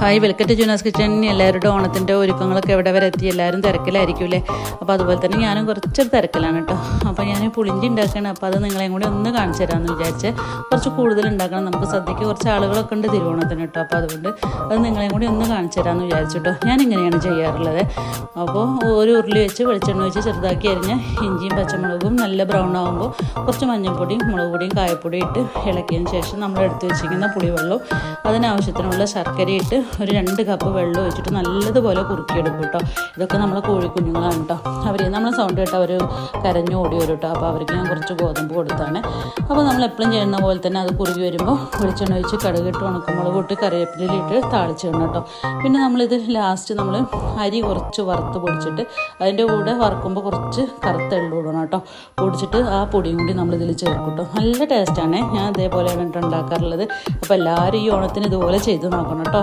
Hi, welcome to Juna's kitchen. എല്ലാവരുടെ ഓണത്തിൻ്റെ ഒരുക്കങ്ങളൊക്കെ എവിടെ വരെ എത്തി? എല്ലാവരും തിരക്കിലായിരിക്കുമല്ലേ? അപ്പോൾ അതുപോലെ തന്നെ ഞാനും കുറച്ചൊരു തിരക്കിലാണ് കേട്ടോ. അപ്പോൾ ഞാൻ പുളിഞ്ചി ഉണ്ടാക്കുകയാണ്. അപ്പോൾ അത് നിങ്ങളെയും കൂടി ഒന്ന് കാണിച്ചു തരാമെന്ന് വിചാരിച്ച്. കുറച്ച് കൂടുതൽ ഉണ്ടാക്കണം, നമുക്ക് സദ്യക്ക് കുറച്ച് ആളുകളൊക്കെ ഉണ്ട് തിരുവോണത്തിന് കേട്ടോ. അപ്പോൾ അതുകൊണ്ട് അത് നിങ്ങളെയും കൂടി ഒന്ന് കാണിച്ചു തരാമെന്ന് വിചാരിച്ചു കേട്ടോ. ഞാൻ ഇങ്ങനെയാണ് ചെയ്യാറുള്ളത്. അപ്പോൾ ഒരു ഉരുളി വെച്ച് വെളിച്ചെണ്ണ വെച്ച് ചെറുതാക്കി അരിഞ്ഞ് ഇഞ്ചിയും പച്ചമുളകും നല്ല ബ്രൗൺ ആകുമ്പോൾ കുറച്ച് മഞ്ഞൾപ്പൊടിയും മുളക് പൊടിയും കായപ്പൊടിയും ഇട്ട് ഇളക്കിയതിന് ശേഷം നമ്മൾ എടുത്ത് വെച്ചിരിക്കുന്ന പുളിവെള്ളവും അതിനാവശ്യത്തിനുള്ള ശർക്കര ഇട്ട് ഒരു 2 കപ്പ് വെള്ളം ഒഴിച്ചിട്ട് നല്ലതുപോലെ കുറുക്കിയെടുക്കും കേട്ടോ. ഇതൊക്കെ നമ്മളെ കോഴിക്കുഞ്ഞുങ്ങളാണ് കേട്ടോ. അവർ നമ്മൾ സൗണ്ട് കേട്ടോ അവർ കരഞ്ഞു ഓടി വരും കേട്ടോ. അപ്പോൾ അവർക്ക് ഞാൻ കുറച്ച് ഗോതമ്പ് കൊടുത്താണ്. അപ്പോൾ നമ്മൾ എപ്പോഴും ചെയ്യുന്ന പോലെ തന്നെ അത് കുറുകി വരുമ്പോൾ വെളിച്ചെണ്ണ ഒഴിച്ച് കടുകിട്ട് ഉണക്കമുളക് ഇട്ട് കറിവേപ്പിലയിട്ട് താളിച്ചിടണം കേട്ടോ. പിന്നെ നമ്മളിത് ലാസ്റ്റ് നമ്മൾ അരി കുറച്ച് വറുത്ത് പൊടിച്ചിട്ട് അതിൻ്റെ കൂടെ വറുക്കുമ്പോൾ കുറച്ച് കറുത്ത എള്ളു ഇടണം കേട്ടോ. പൊടിച്ചിട്ട് ആ പൊടിയും കൂടി നമ്മളിതിൽ ചേർക്കും കേട്ടോ. നല്ല ടേസ്റ്റാണ്. ഞാൻ ഇതേപോലെയാണ് കേട്ടോ ഉണ്ടാക്കാറുള്ളത്. അപ്പോൾ എല്ലാവരും ഈ ഓണത്തിന് ഇതുപോലെ ചെയ്ത് നോക്കണം കേട്ടോ.